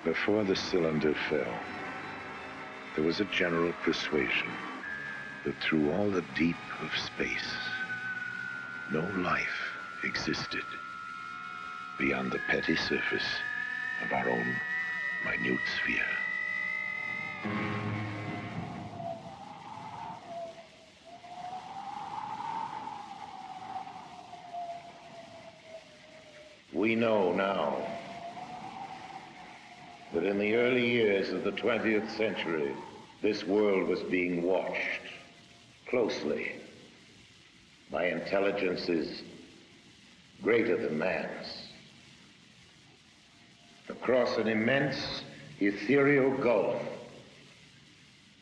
Before the cylinder fell, there was a general persuasion that through all the deep of space, no life existed beyond the petty surface of our own minute sphere. We know now that in the early years of the 20th century, this world was being watched closely by intelligences greater than man's. Across an immense ethereal gulf,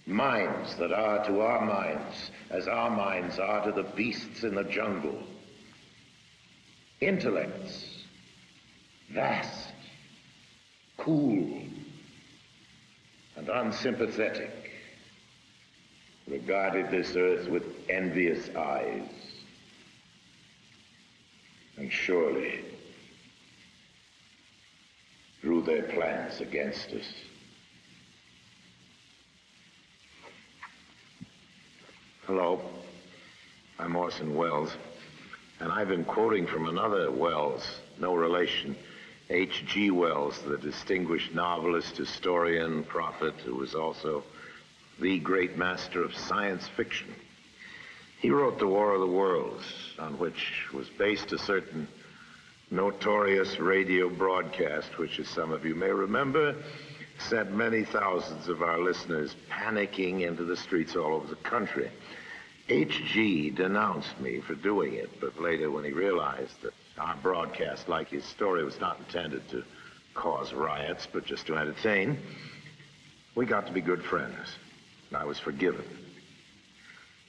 minds that are to our minds as our minds are to the beasts in the jungle. Intellects, vast, cool, and unsympathetic, regarded this earth with envious eyes. And surely drew their plans against us. Hello, I'm Orson Welles, and I've been quoting from another Wells, no relation, H.G. Wells, the distinguished novelist, historian, prophet, who was also the great master of science fiction. He wrote The War of the Worlds, on which was based a certain notorious radio broadcast, which, as some of you may remember, sent many thousands of our listeners panicking into the streets all over the country. H.G. denounced me for doing it, but later when he realized that our broadcast, like his story, was not intended to cause riots, but just to entertain, we got to be good friends, and I was forgiven.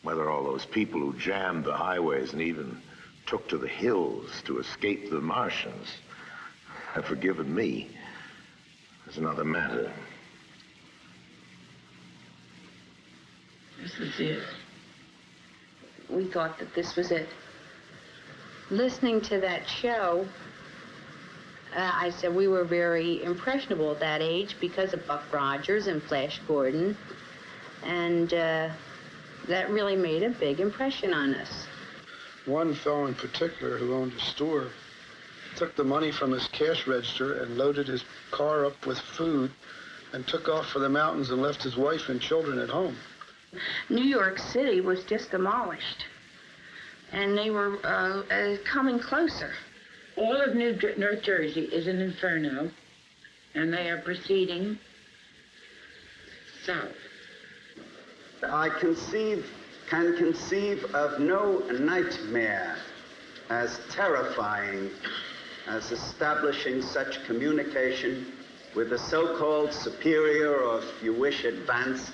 Whether all those people who jammed the highways and even took to the hills to escape the Martians have forgiven me is another matter. This is it. We thought that this was it. Listening to that show, I said we were very impressionable at that age because of Buck Rogers and Flash Gordon, and that really made a big impression on us. One fellow in particular who owned a store took the money from his cash register and loaded his car up with food and took off for the mountains and left his wife and children at home. New York City was just demolished, and they were coming closer. All of North Jersey is an inferno, and they are proceeding south. I can conceive of no nightmare as terrifying as establishing such communication with the so-called superior, or if you wish, advanced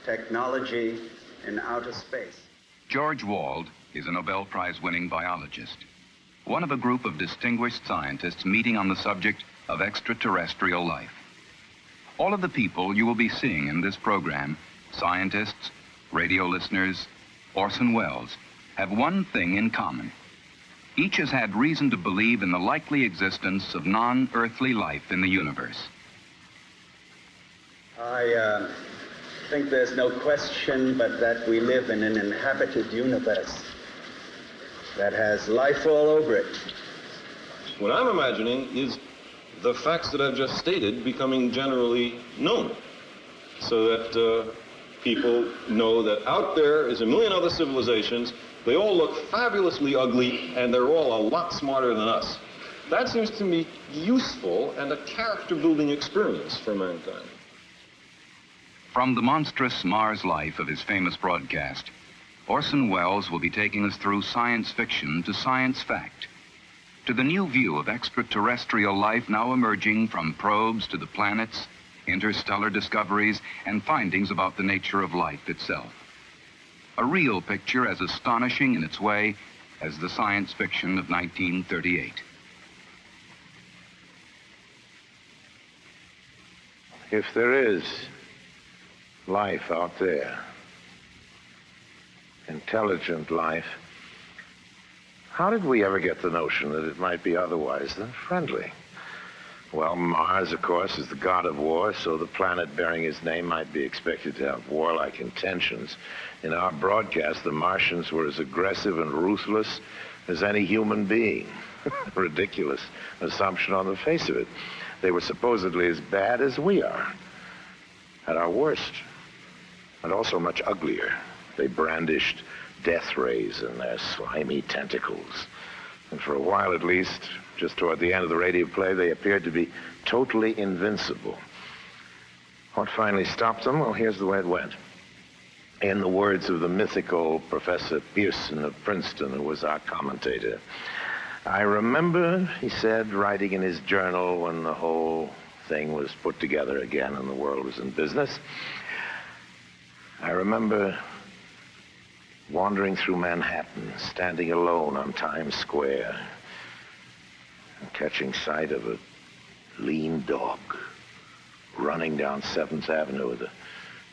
technology in outer space. George Wald is a Nobel Prize winning biologist, one of a group of distinguished scientists meeting on the subject of extraterrestrial life. All of the people you will be seeing in this program, scientists, radio listeners, Orson Welles, have one thing in common. Each has had reason to believe in the likely existence of non-earthly life in the universe. I think there's no question but that we live in an inhabited universe that has life all over it. What I'm imagining is the facts that I've just stated becoming generally known, so that people know that out there is a million other civilizations. They all look fabulously ugly, and they're all a lot smarter than us. That seems to me useful and a character-building experience for mankind. From the monstrous Mars life of his famous broadcast, Orson Welles will be taking us through science fiction to science fact, to the new view of extraterrestrial life now emerging from probes to the planets, interstellar discoveries, and findings about the nature of life itself. A real picture as astonishing in its way as the science fiction of 1938. If there is life out there, intelligent life, how did we ever get the notion that it might be otherwise than friendly? Well, Mars, of course, is the god of war, so the planet bearing his name might be expected to have warlike intentions. In our broadcast, the Martians were as aggressive and ruthless as any human being. Ridiculous assumption on the face of it. They were supposedly as bad as we are, at our worst, and also much uglier. They brandished death rays in their slimy tentacles. And for a while at least, just toward the end of the radio play, they appeared to be totally invincible. What finally stopped them? Well, here's the way it went. In the words of the mythical Professor Pearson of Princeton, who was our commentator, I remember, he said, writing in his journal when the whole thing was put together again and the world was in business, I remember wandering through Manhattan, standing alone on Times Square, and catching sight of a lean dog running down 7th Avenue with a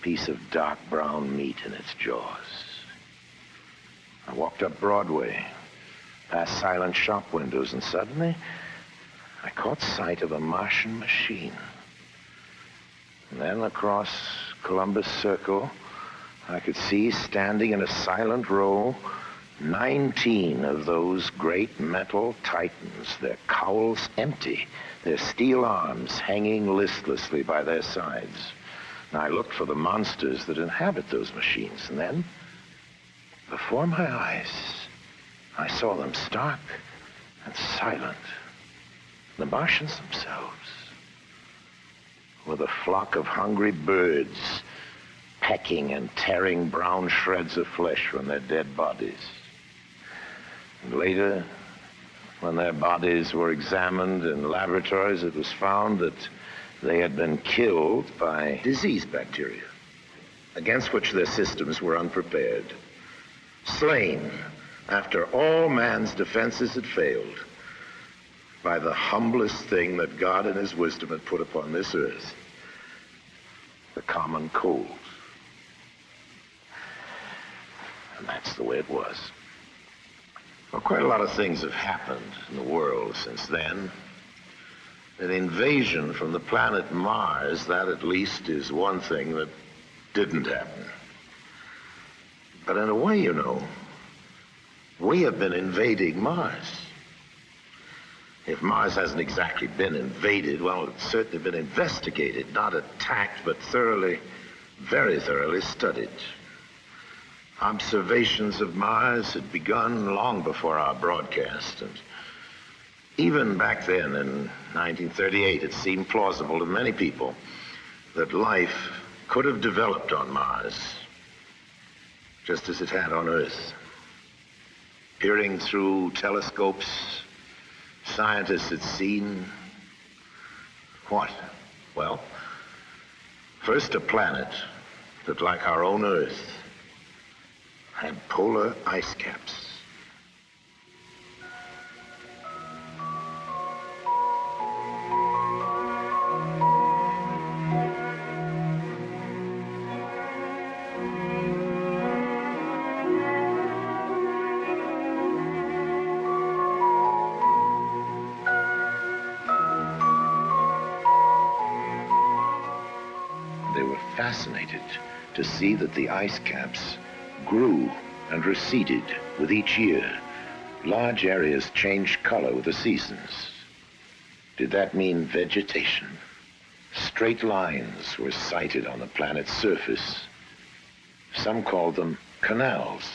piece of dark brown meat in its jaws. I walked up Broadway, past silent shop windows, and suddenly I caught sight of a Martian machine. And then across Columbus Circle, I could see, standing in a silent row, 19 of those great metal titans, their cowls empty, their steel arms hanging listlessly by their sides. And I looked for the monsters that inhabit those machines, and then, before my eyes, I saw them stark and silent. The Martians themselves, with a flock of hungry birds pecking and tearing brown shreds of flesh from their dead bodies. And later, when their bodies were examined in laboratories, it was found that they had been killed by disease bacteria, against which their systems were unprepared. Slain after all man's defenses had failed by the humblest thing that God in his wisdom had put upon this earth, the common cold. And that's the way it was. Well, quite a lot of things have happened in the world since then. An invasion from the planet Mars, that at least is one thing that didn't happen. But in a way, you know, we have been invading Mars. If Mars hasn't exactly been invaded, well, it's certainly been investigated, not attacked, but thoroughly, very thoroughly studied. Observations of Mars had begun long before our broadcast, and even back then in 1938, it seemed plausible to many people that life could have developed on Mars, just as it had on Earth. Peering through telescopes, scientists had seen what? Well, first a planet that, like our own Earth, had polar ice caps. They were fascinated to see that the ice caps grew and receded with each year. Large areas changed color with the seasons. Did that mean vegetation? Straight lines were sighted on the planet's surface. Some called them canals.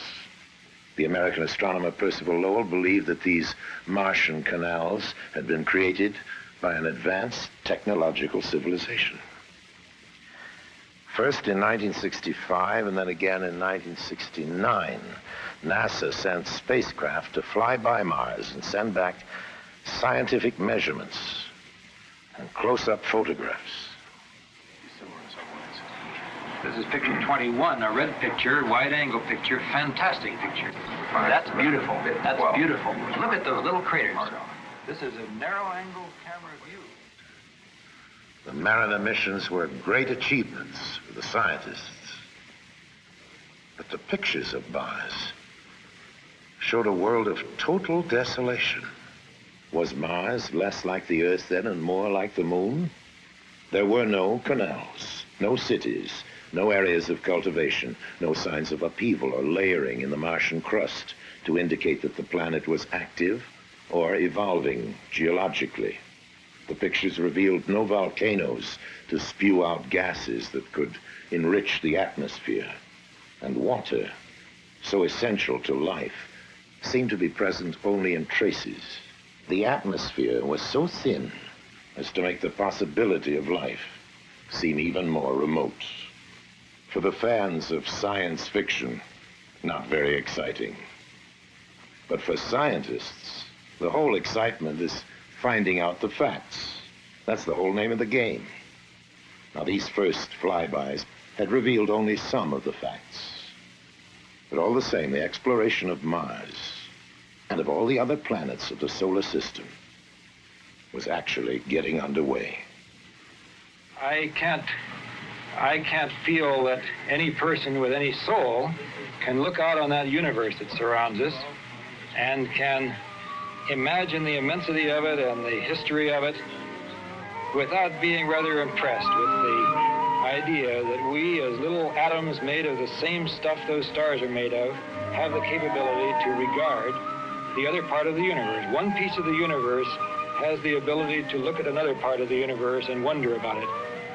The American astronomer Percival Lowell believed that these Martian canals had been created by an advanced technological civilization. First in 1965 and then again in 1969, NASA sent spacecraft to fly by Mars and send back scientific measurements and close-up photographs. This is picture 21, a red picture, wide-angle picture, fantastic picture. That's beautiful. That's beautiful. Look at those little craters. This is a narrow-angle camera view. The Mariner missions were great achievements for the scientists. But the pictures of Mars showed a world of total desolation. Was Mars less like the Earth then and more like the Moon? There were no canals, no cities, no areas of cultivation, no signs of upheaval or layering in the Martian crust to indicate that the planet was active or evolving geologically. The pictures revealed no volcanoes to spew out gases that could enrich the atmosphere. And water, so essential to life, seemed to be present only in traces. The atmosphere was so thin as to make the possibility of life seem even more remote. For the fans of science fiction, not very exciting. But for scientists, the whole excitement is finding out the facts. That's the whole name of the game. Now, these first flybys had revealed only some of the facts. But all the same, the exploration of Mars and of all the other planets of the solar system was actually getting underway. I can't feel that any person with any soul can look out on that universe that surrounds us and can imagine the immensity of it and the history of it without being rather impressed with the idea that we, as little atoms made of the same stuff those stars are made of, have the capability to regard the other part of the universe. One piece of the universe has the ability to look at another part of the universe and wonder about it.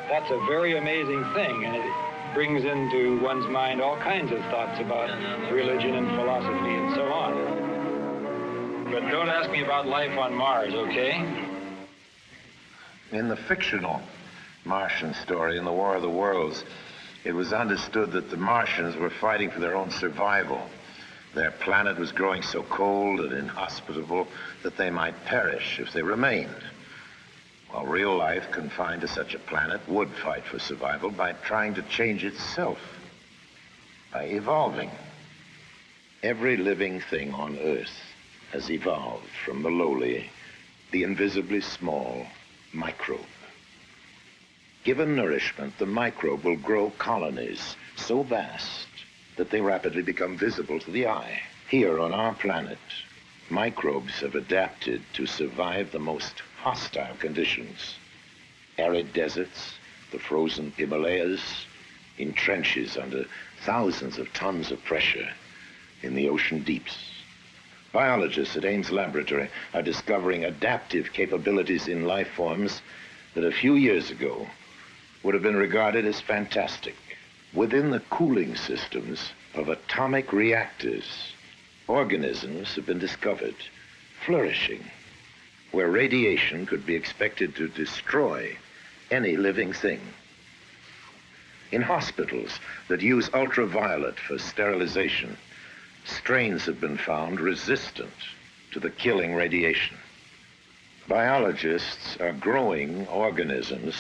That's a very amazing thing, and it brings into one's mind all kinds of thoughts about religion and philosophy and so on. But don't ask me about life on Mars, okay? In the fictional Martian story, in the War of the Worlds, it was understood that the Martians were fighting for their own survival. Their planet was growing so cold and inhospitable that they might perish if they remained. While real life confined to such a planet would fight for survival by trying to change itself, by evolving. Every living thing on Earth has evolved from the lowly, the invisibly small microbe. Given nourishment, the microbe will grow colonies so vast that they rapidly become visible to the eye. Here on our planet, microbes have adapted to survive the most hostile conditions. Arid deserts, the frozen Himalayas, in trenches under thousands of tons of pressure in the ocean deeps. Biologists at Ames Laboratory are discovering adaptive capabilities in life forms that a few years ago would have been regarded as fantastic. Within the cooling systems of atomic reactors, organisms have been discovered, flourishing, where radiation could be expected to destroy any living thing. In hospitals that use ultraviolet for sterilization, strains have been found resistant to the killing radiation. Biologists are growing organisms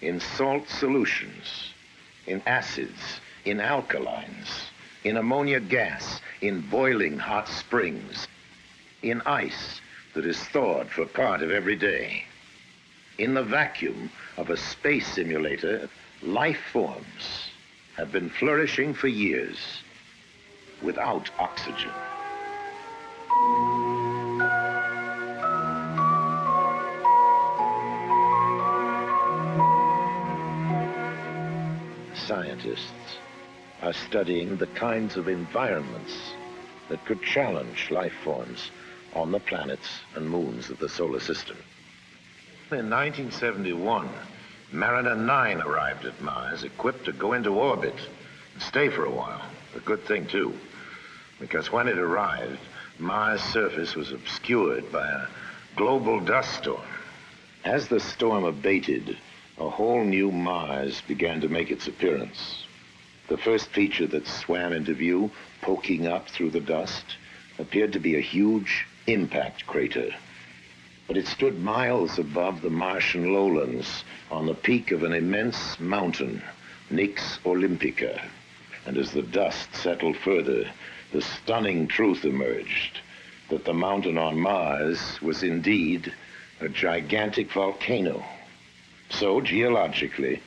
in salt solutions, in acids, in alkalines, in ammonia gas, in boiling hot springs, in ice that is thawed for part of every day. In the vacuum of a space simulator, life forms have been flourishing for years without oxygen. Scientists are studying the kinds of environments that could challenge life forms on the planets and moons of the solar system. In 1971, Mariner 9 arrived at Mars, equipped to go into orbit and stay for a while. A good thing, too, because when it arrived, Mars' surface was obscured by a global dust storm. As the storm abated, a whole new Mars began to make its appearance. The first feature that swam into view, poking up through the dust, appeared to be a huge impact crater. But it stood miles above the Martian lowlands on the peak of an immense mountain, Nix Olympica. And as the dust settled further, the stunning truth emerged that the mountain on Mars was indeed a gigantic volcano. So, geologically,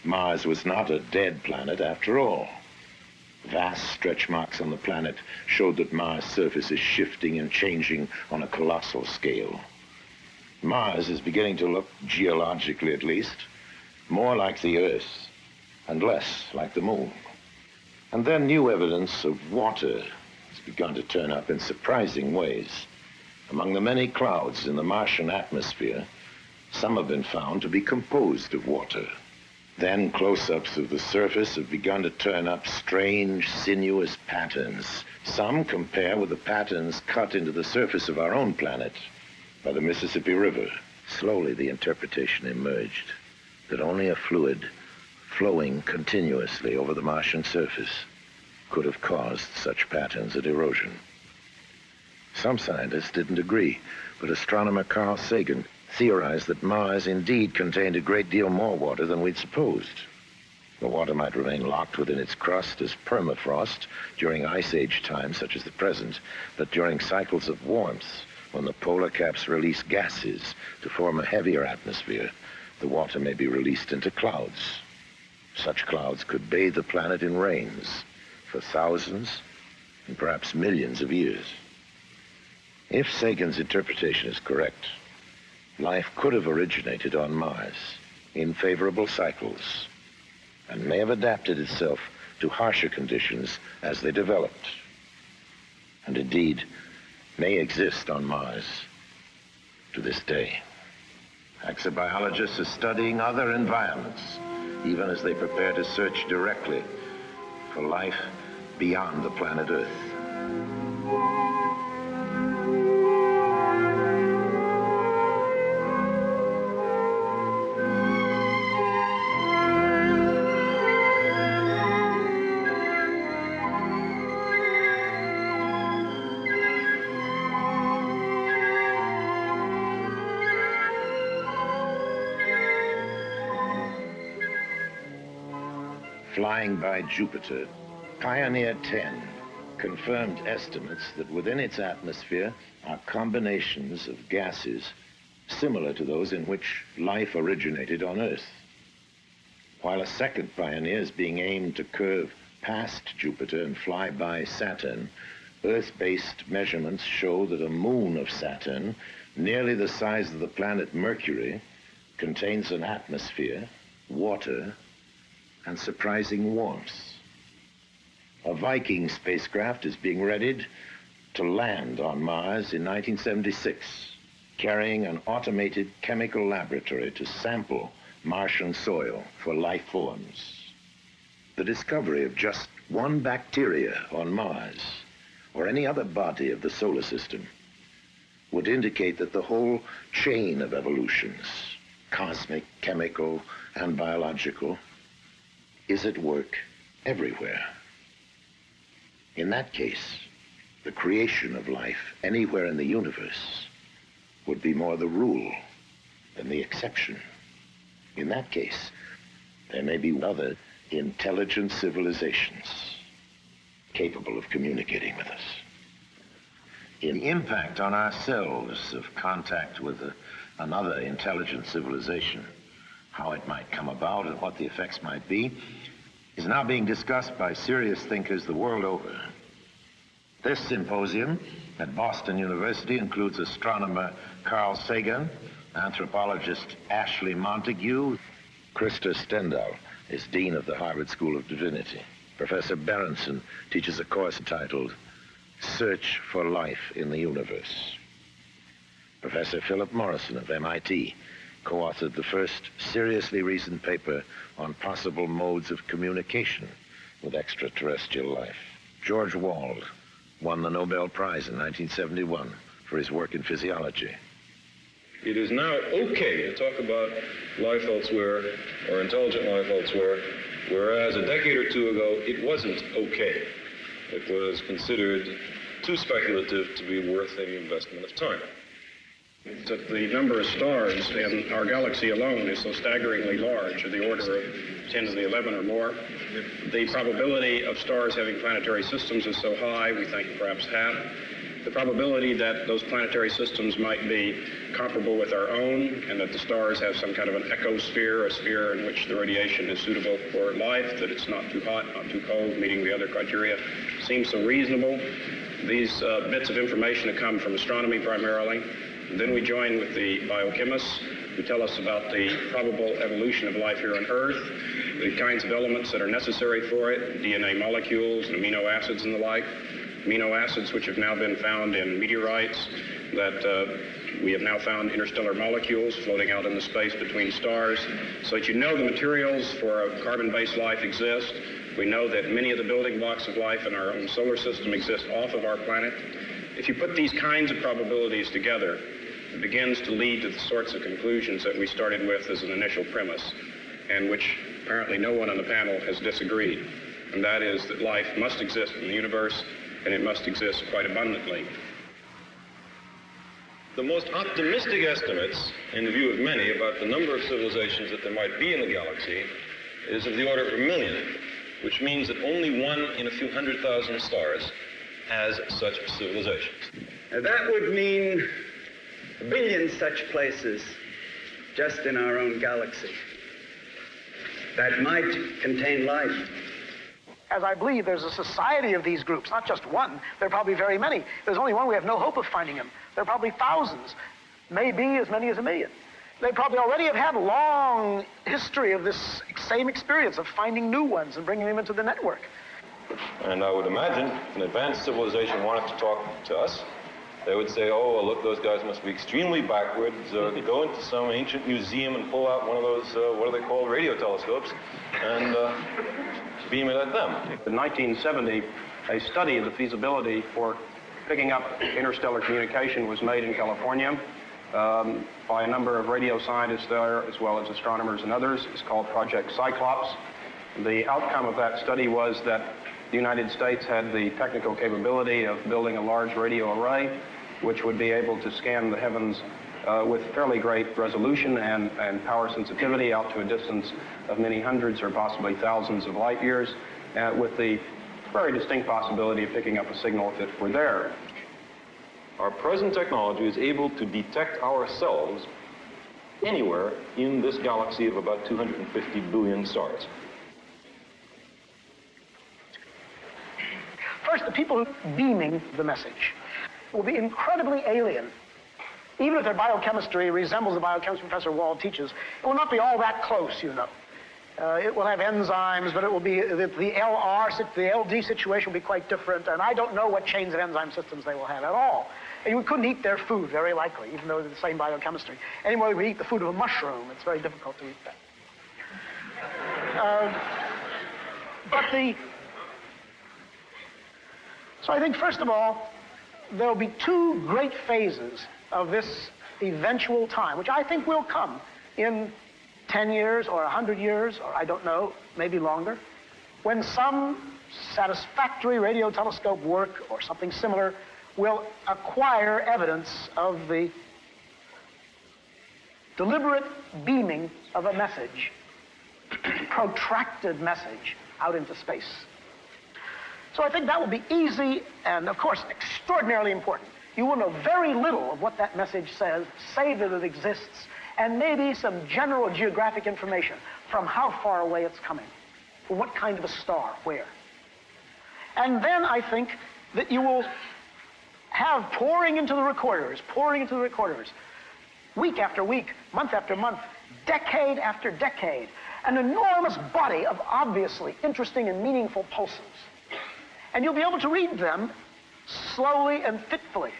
Mars was not a dead planet after all. Vast stretch marks on the planet showed that Mars' surface is shifting and changing on a colossal scale. Mars is beginning to look, geologically at least, more like the Earth and less like the Moon. And then new evidence of water has begun to turn up in surprising ways. Among the many clouds in the Martian atmosphere, some have been found to be composed of water. Then close-ups of the surface have begun to turn up strange, sinuous patterns. Some compare with the patterns cut into the surface of our own planet by the Mississippi River. Slowly, the interpretation emerged that only a fluid flowing continuously over the Martian surface could have caused such patterns of erosion. Some scientists didn't agree, but astronomer Carl Sagan theorized that Mars indeed contained a great deal more water than we'd supposed. The water might remain locked within its crust as permafrost during ice age times such as the present, but during cycles of warmth, when the polar caps release gases to form a heavier atmosphere, the water may be released into clouds. Such clouds could bathe the planet in rains for thousands and perhaps millions of years. If Sagan's interpretation is correct, life could have originated on Mars in favorable cycles and may have adapted itself to harsher conditions as they developed, and indeed may exist on Mars to this day. Exobiologists are studying other environments, even as they prepare to search directly for life beyond the planet Earth. Flying by Jupiter, Pioneer 10 confirmed estimates that within its atmosphere are combinations of gases similar to those in which life originated on Earth. While a second Pioneer is being aimed to curve past Jupiter and fly by Saturn, Earth-based measurements show that a moon of Saturn, nearly the size of the planet Mercury, contains an atmosphere, water, and surprising warmth. A Viking spacecraft is being readied to land on Mars in 1976, carrying an automated chemical laboratory to sample Martian soil for life forms. The discovery of just one bacteria on Mars, or any other body of the solar system, would indicate that the whole chain of evolutions, cosmic, chemical, and biological, is at work everywhere. In that case, the creation of life anywhere in the universe would be more the rule than the exception. In that case, there may be other intelligent civilizations capable of communicating with us. In the impact on ourselves of contact with another intelligent civilization, how it might come about and what the effects might be, is now being discussed by serious thinkers the world over. This symposium at Boston University includes astronomer Carl Sagan, anthropologist Ashley Montague. Krista Stendhal is Dean of the Harvard School of Divinity. Professor Berenson teaches a course entitled Search for Life in the Universe. Professor Philip Morrison of MIT co-authored the first seriously reasoned paper on possible modes of communication with extraterrestrial life. George Wald won the Nobel Prize in 1971 for his work in physiology. It is now okay to talk about life elsewhere or intelligent life elsewhere, whereas a decade or two ago, it wasn't okay. It was considered too speculative to be worth any investment of time. That the number of stars in our galaxy alone is so staggeringly large, of the order of 10 to the 11 or more. The probability of stars having planetary systems is so high, we think perhaps half. The probability that those planetary systems might be comparable with our own, and that the stars have some kind of an ecosphere, a sphere in which the radiation is suitable for life, that it's not too hot, not too cold, meeting the other criteria, seems so reasonable. These bits of information have come from astronomy primarily. Then we join with the biochemists who tell us about the probable evolution of life here on Earth, the kinds of elements that are necessary for it, DNA molecules and amino acids and the like, amino acids which have now been found in meteorites, that we have now found interstellar molecules floating out in the space between stars, so that you know the materials for a carbon-based life exist. We know that many of the building blocks of life in our own solar system exist off of our planet. If you put these kinds of probabilities together, it begins to lead to the sorts of conclusions that we started with as an initial premise, and which apparently no one on the panel has disagreed. And that is that life must exist in the universe, and it must exist quite abundantly. The most optimistic estimates, in the view of many, about the number of civilizations that there might be in the galaxy is of the order of 1 million, which means that only one in a few 100,000 stars has such civilizations. Now that would mean a billion such places just in our own galaxy that might contain life. As I believe there's a society of these groups, not just one. There are probably very many. There's only one, we have no hope of finding him. There are probably thousands, maybe as many as 1 million. They probably already have had a long history of this same experience of finding new ones and bringing them into the network. And I would imagine if an advanced civilization wanted to talk to us, they would say, oh, well, look, those guys must be extremely backwards. Go into some ancient museum and pull out one of those, what are they called, radio telescopes, and beam it at them. In 1970, a study of the feasibility for picking up interstellar communication was made in California by a number of radio scientists there, as well as astronomers and others. It's called Project Cyclops. The outcome of that study was that the United States had the technical capability of building a large radio array, which would be able to scan the heavens with fairly great resolution and power sensitivity out to a distance of many hundreds or possibly thousands of light years, with the very distinct possibility of picking up a signal if it were there. Our present technology is able to detect ourselves anywhere in this galaxy of about 250 billion stars. First, the people beaming the message will be incredibly alien. Even if their biochemistry resembles the biochemistry Professor Wald teaches, it will not be all that close, you know. It will have enzymes, but it will be, the LD situation will be quite different, and I don't know what chains of enzyme systems they will have at all. And you couldn't eat their food, very likely, even though they're the same biochemistry. Any more than we eat the food of a mushroom. It's very difficult to eat that. So I think, first of all, there will be two great phases of this eventual time, which I think will come in 10 years or 100 years, or I don't know, maybe longer, when some satisfactory radio telescope work or something similar will acquire evidence of the deliberate beaming of a message, protracted message, out into space. So I think that will be easy and, of course, extraordinarily important. You will know very little of what that message says, say that it exists, and maybe some general geographic information from how far away it's coming, from what kind of a star, where. And then I think that you will have pouring into the recorders, week after week, month after month, decade after decade, an enormous body of obviously interesting and meaningful pulses. And you'll be able to read them slowly and fitfully,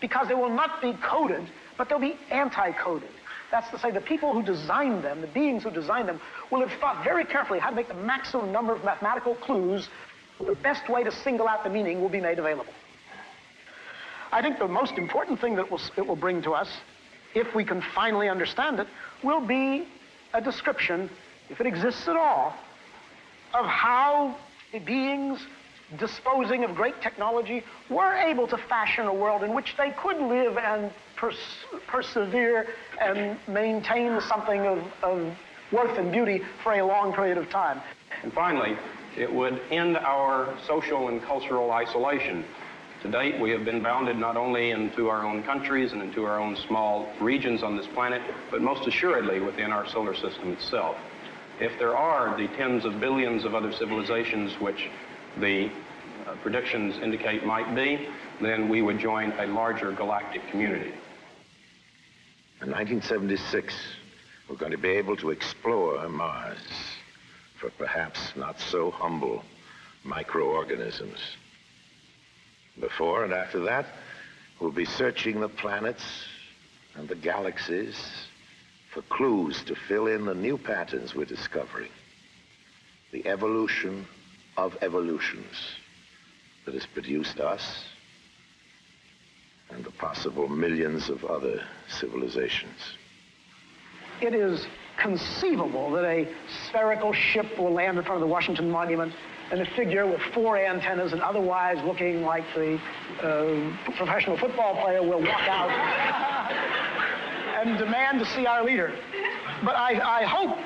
because they will not be coded, but they'll be anti-coded. That's to say, the people who designed them, the beings who designed them, will have thought very carefully how to make the maximum number of mathematical clues. The best way to single out the meaning will be made available. I think the most important thing that it will bring to us, if we can finally understand it, will be a description, if it exists at all, of how the beings disposing of great technology were able to fashion a world in which they could live and persevere and maintain something of worth and beauty for a long period of time. And finally, it would end our social and cultural isolation. To date, we have been bounded not only into our own countries and into our own small regions on this planet, but most assuredly within our solar system itself. If there are the tens of billions of other civilizations which the predictions indicate might be, then we would join a larger galactic community. In 1976, we're going to be able to explore Mars for perhaps not so humble microorganisms. Before and after that, we'll be searching the planets and the galaxies for clues to fill in the new patterns we're discovering. The evolution of evolutions that has produced us and the possible millions of other civilizations. It is conceivable that a spherical ship will land in front of the Washington Monument and a figure with 4 antennas and otherwise looking like the professional football player will walk out and demand to see our leader. But I hope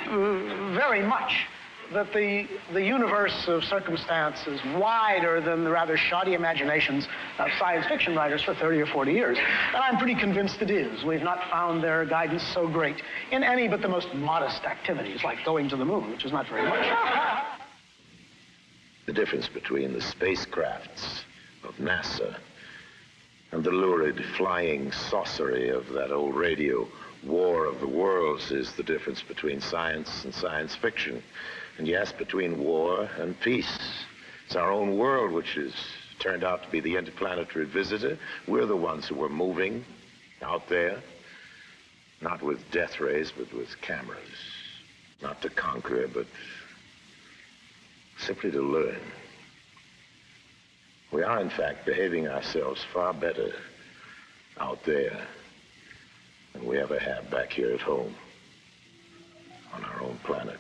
very much that the universe of circumstance is wider than the rather shoddy imaginations of science fiction writers for 30 or 40 years. And I'm pretty convinced it is. We've not found their guidance so great in any but the most modest activities, like going to the moon, which is not very much. The difference between the spacecrafts of NASA and the lurid flying saucery of that old radio War of the Worlds is the difference between science and science fiction. And yes, between war and peace. It's our own world which has turned out to be the interplanetary visitor. We're the ones who are moving out there, not with death rays, but with cameras. Not to conquer, but simply to learn. We are, in fact, behaving ourselves far better out there than we ever have back here at home on our own planet.